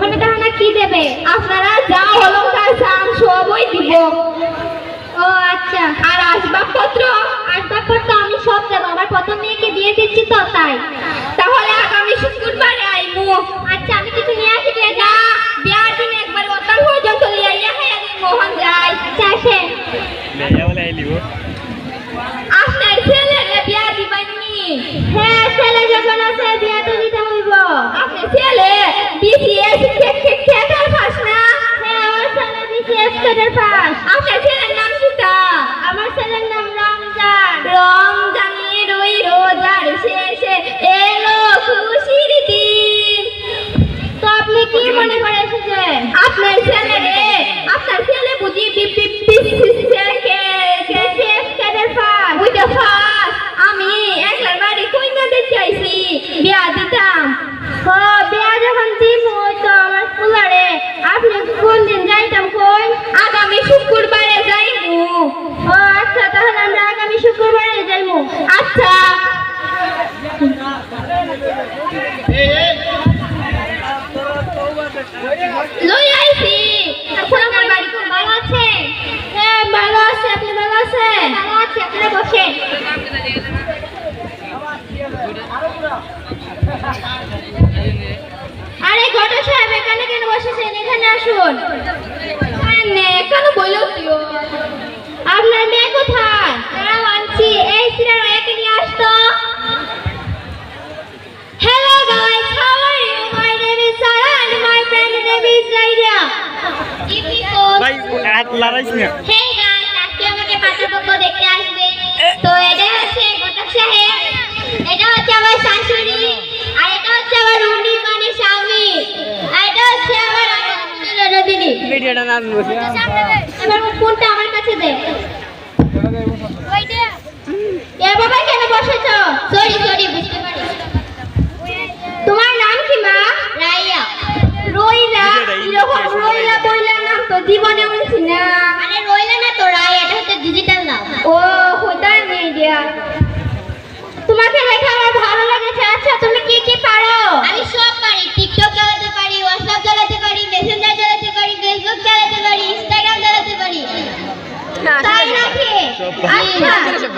মানে তাহলে কি দেবে? আপনারা যা অলংকার চান সবই দিব। ও আচ্ছা। আর আসবাবপত্র? আসবাবপত্র আমি সব দেব, আমার প্রথম মেয়েকে দিয়ে দিচ্ছি তো তাই। তাহলে আগামী শুক্রবারে আইমু। আচ্ছা আমি কিছু নিয়ে আসি না, বিয়ার দিন একবার ওটার পর্যন্ত লিয়ে আইয়া খাইয়া দিন মোহন যাই। আচ্ছা আসে আপনার ছেলের বিয়া দিবানি? হ্যাঁ ছেলে যখন আছে বিয়া তো দিতে হইব। আপনার ছেলে বিসিএস ক্যাডার পাস না? হ্যাঁ আমার ছেলে বিসিএস ক্যাডার পাস। আপনার ছেলের নাম কিটা? আমার ছেলের নাম রমজান। রমজানের ওই রোজার শেষে এলো খুশির দিন। তো আপনি কি মনে করে এসেছেন? আপনার ছেলে রে, আপনার ছেলে বুঝি আমি একলার বাড়ি কইনা দেখতে আইছি, বিয়া দিতাম। ও বিয়া যখন দিব তো আমার ফুলারে আপনি কোন দিন যাইতাম কই? আগামী শুক্রবারে যাইমু। ও আচ্ছা তাহলে আমরা আগামী শুক্রবারে যাইমু। আচ্ছা লই আইছি। আপনার বাড়ি কোন? ভালো আছে? হ্যাঁ ভালো আছে। আপনি ভালো আছেন? ভালো আছি। আপনারা বসেন। আরে ঘটক সাহেব এখানে কেন বসেছেন? এখানে আসুন। কেন বলো তুই? আপনার মেয়ে কোথায়? তারা আনছি। এই সিরার একে নিয়ে আসতো। Hello guys, how are you? My name is Sarah and my friend name is Zaida. ভাই এক লড়াইছ না। Hey guys, আজকে আমাকে পাত্রপক্ষ দেখতে আসবে। তো এটা হচ্ছে ঘটক সাহেব, এটা হচ্ছে আমার শাশুড়ি, আর এটা হচ্ছে আমার উনি মানে স্বামী, আর এটা হচ্ছে আমার দিদি। ভিডিওটা না বসে এবার ফোনটা আমার কাছে দে। ওইটা এ বাবা কেন বসেছো? সরি বুঝতে পারি। তোমার নাম কি মা? রাইয়া। রইলা? এরকম রইলা বইলা নাম তো জীবনে শুনছি না। আরে রইলা না তো, রাইয়া, এটা হচ্ছে ডিজিটাল নাম। ও হোদার মিডিয়া। তোমাকে দেখে আমার ভালো লেগেছে। আচ্ছা তুমি কি পারো? আমি সব পারি। টিকটক চালাতে পারি, হোয়াটসঅ্যাপ চালাতে পারি, মেসেঞ্জার চালাতে পারি, ফেসবুক চালাতে পারি, ইনস্টাগ্রাম চালাতে পারি। তাই নাকি? আচ্ছা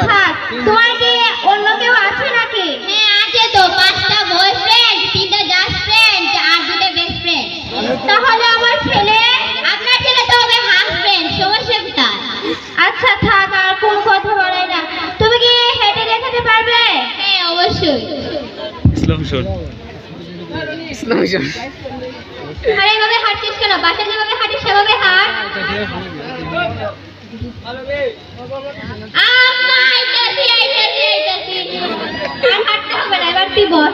হ্যাঁ, তোমার কি অন্য কেউ আছে নাকি? হ্যাঁ আছে তো, 5টা বয়ফ্রেন্ড, 3টা জাস্ট ফ্রেন্ড আর 2টা বেস্ট ফ্রেন্ড। তাহলে আমার ছেলে? আপনার ছেলে তো হবে হাজবেন্ড, সমস্যা কোথায়? আচ্ছা থাক, আর কোনো কথা বলাই না। তুমি কি হেঁটে দেখাতে পারবে? হ্যাঁ অবশ্যই। ইসলাম আরে এভাবে হাঁটছিস কেন? বাসা যেভাবে হাঁটিস সেভাবে হাঁট। আর হাঁটতে হবে না, এবার তুই বস।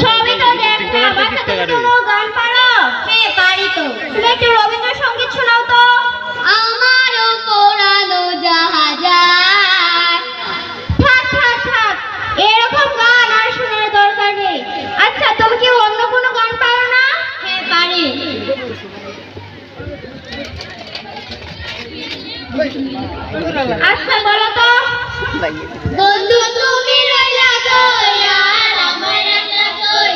সবই তো দেখতে। বাচ্চা তুমি কোনো গান পারো? হ্যাঁ পারি তো। তুমি একটু রবীন্দ্রসঙ্গীত শোনাও তো। আমারও পোড়ানো জাহাজ। থাক, এরকম গান আর শোনার দরকার নেই। আচ্ছা তুমি কি অন্য কোনো গান পারো না? হ্যাঁ পারি। আচ্ছা বলো তো। বন্ধু তুমি রইলা কই আর আমার একলা কই,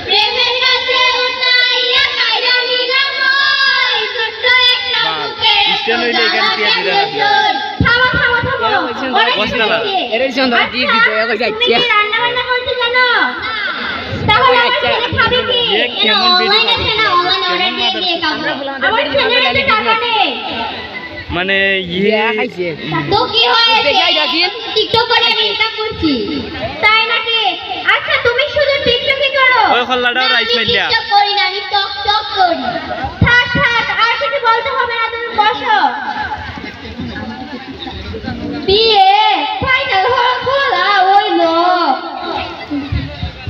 প্রেমের কাছে উঠাইয়া কাইরা নিলাম কই, ছোট্ট একটা বুকে স্টেন হইলে এখান দিয়ে দিরা থামো বসনালা এর জন্য দিয়ে দিতে কই যাচ্ছে। তুমি রান্না বান্না করতে জানো? তাহলে আমার ছেলে খাবে কি? কেমন ভিডিও অনলাইনে না, অনলাইন অর্ডার দিয়ে খাবো। আমার ছেলের কাছে টাকা নেই। মানে ইয়ে খাইছে তো কি হয়েছে? টিকটক করে আমি ইনকাম করছি। তাই নাকি? আচ্ছা তুমি শুধু টিকটকই করো? ওই খল্লাটাও রাইস মাইলিয়া। টিকটক করি না, আমি টক করি। থাক আর কিছু বলতে হবে না, তুমি বসো। বিয়ে ফাইনাল হলা হইলো।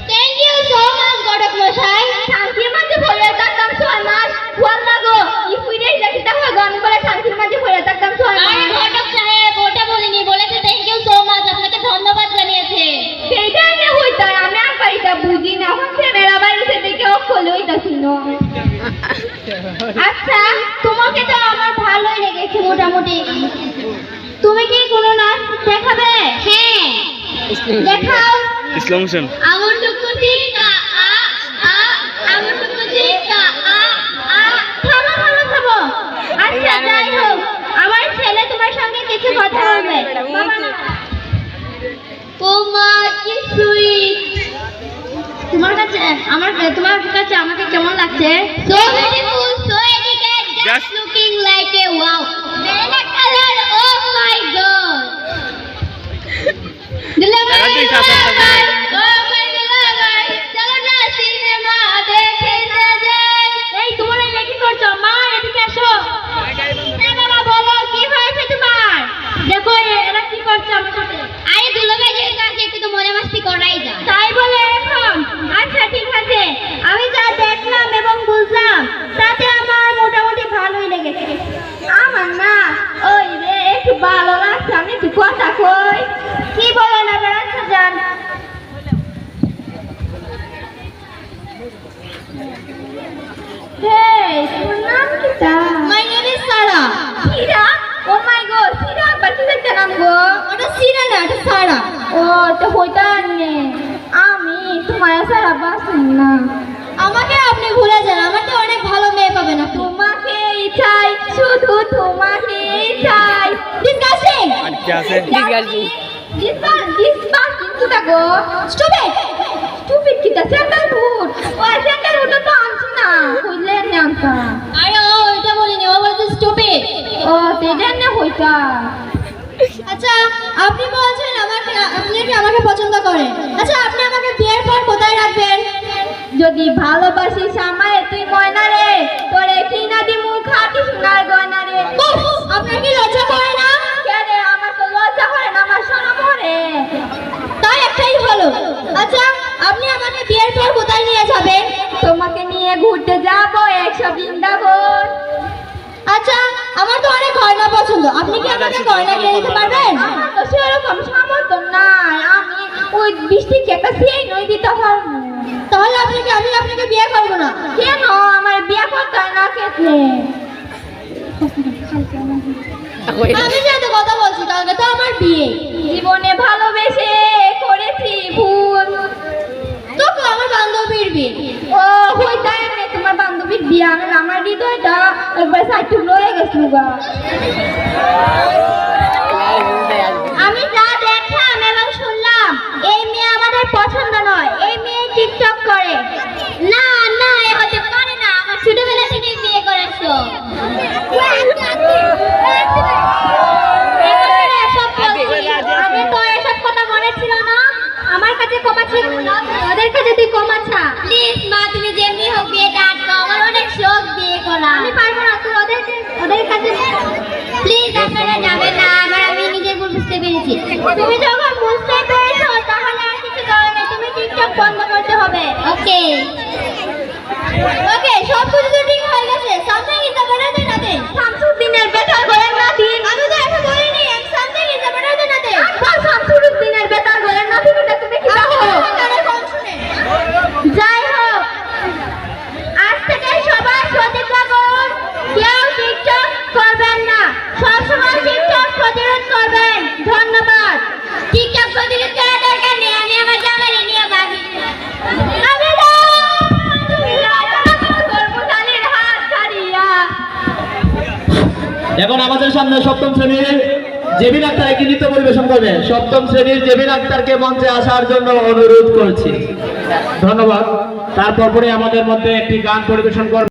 থ্যাংক ইউ সো মাচ ঘটক মশাই। শান্তির মাঝে ভরে থাকতাম 6 মাস। ভাল লাগো ই ফুইরে দেখিতে হয় গান করে শান্তির মাঝে ভরে থাকতাম 6 মাস। আরে ঘটক সাহেব ওটা বলিনি, বলেছে থ্যাংক ইউ সো মাচ, আপনাকে ধন্যবাদ জানিয়েছে। সেইটা না হইতা আমি আর পাইতা বুঝি না, হচ্ছে মেলা বাড়িতে দেখে অকল হইতাছি না। আচ্ছা তোমাকে তো আমার ভালোই লেগেছে মোটামুটি। তুমি কি কোনো নাচ দেখাবে? হ্যাঁ দেখাও। ইসলাম হোসেন আমার তো কুতি না আমার আমার তোমার কাছে আমাকে কেমন লাগছে? So beautiful, so elegant, just looking like a wow. Banana color, oh my god. Lover, oh my lover, চলো না সিনেমা দেখতে যাই। এই তোমরা এটা কি করছো? মা এদিকে আসো। বাবা বলো কি হয়েছে তোমার? দেখো এরা কি করছে আমার সাথে। আরে দুলাভাই যেহেতু আছে একটু তো মজা মাস্তি করাই যায়। তাই বলে এখন? আচ্ছা ঠিক আছে, আমি যা দেখলাম এবং বুঝলাম তাতে আমার মোটামুটি ভালোই লেগেছে। আমার না ওই রে একটু ভালো লাগছে, আমি একটু কথা কই। কি বলে না বেড়াচ্ছে যান। Hey, তোমার নাম কি তা? My name is Sarah. Sira? Oh my god, Sira বাকি একটা নাম গো। ওটা Sira না, এটা Sarah. ও তো হইতা নে। আমি তোমার সারা বাসি না। আমাকে আপনি ভুলে যান, আমার তো অনেক ভালো মেয়ে পাবেন আপনি। তোমাকে চাই, শুধু তোমাকে চাই। Disgusting. क्या से Disgusting. কিন্তু গো স্টুপিড স্টুপিড কি তা সেন্টার রুট ও সেন্টার রুট তো আনছি না কইলে নামটা আরে ও এটা বলিনি, ও বলছে স্টুপিড। ও তেদের না হইতা। আচ্ছা আপনি বলছেন আপনি কি আমাকে পছন্দ করেন? আচ্ছা আপনি আমাকে বিয়ের পর কোথায় রাখবেন? যদি ভালোবাসিস আমায় তুই ময়না রে, তোরে কিনা দিমু খাটি সোনার গয়না রে। আপনার কি লজ্জা করে না? কেন আমার তো লজ্জা করে না, আমার শরম করে। তাই একটাই হলো। আচ্ছা আপনি আমাকে বিয়ের পর কোথায় নিয়ে যাবেন? তোমাকে নিয়ে ঘুরতে যাব 100 বৃন্দাবন। আচ্ছা আমার তো অনেক গয়না পছন্দ, আপনি কি আমাকে গয়না কিনে দিতে পারবেন? আমার তো সেরকম সামর্থ্য নাই, আমি ওই 20 থেকে একটা চেইন নই দিতে পারবো। তাহলে আমি আপনাকে বিয়ে করব না। কেন? আমার বিয়ে করতে হয় না কেটে। আমি সাথে কথা বলছি, কালকে তো আমার বিয়ে। জীবনে ভালোবেসে করেছি ভুল। তো আমার বান্ধবীর বিয়ে। ও হইতা এমনি তোমার বান্ধবীর বিয়ে, আমার হৃদয়টা একবার সাইড টুকরো হয়ে গেছিল গা। আমি যা দেখলাম এবং শুনলাম এই মেয়ে আমাদের পছন্দ নয়, এই মেয়ে টিকটক করে। না না এ হতে পারে না, আমার ছোটবেলা থেকে বিয়ে করেছো। আগে তো এসব কথা মনে ছিল না, আমার কাছে কমা ছিল না, ওদের কাছে তুই কমাচ্ছা। প্লিজ মা তুমি যেমনি হোক বিয়েটা আটকাও, আমার অনেক শখ বিয়ে করা। আমি পারবো না, তুই ওদের কাছে প্লিজ আপনারা যাবেন না, আমি নিজের ভুল বুঝতে পেরেছি। তুমি যখন বুঝতে পেরেছো তাহলে আর কিছু করার নেই, তুমি টিকটক বন্ধ করতে হবে। ওকে ওকে সব কিছু তো ঠিক হয়ে গেছে। Something is better than nothing. শামসুদ্দিনের বেটার গোলের নাথিং। আমি তো এটা বলিনি, something is better than nothing. শামসুদ্দিনের বেটার গোলের নাথিং এটা তুমি কি জানো? কানে কম শুনে। যাই হোক আজ থেকে সবাই প্রতিজ্ঞা করুন কেউ টিকটক করবেন না, সবসময় টিকটক প্রতিরোধ করবেন। ধন্যবাদ। টিকটক প্রতিরোধ করার দরকার নেই, আমি আমার জামাই নিয়ে ভাবি। এখন আমাদের সামনে সপ্তম শ্রেণীর জেবিন আক্তার একটি নৃত্য পরিবেশন করবে। সপ্তম শ্রেণীর জেবিন আক্তারকে মঞ্চে আসার জন্য অনুরোধ করছি। ধন্যবাদ। তারপরে আমাদের মধ্যে একটি গান পরিবেশন করবে।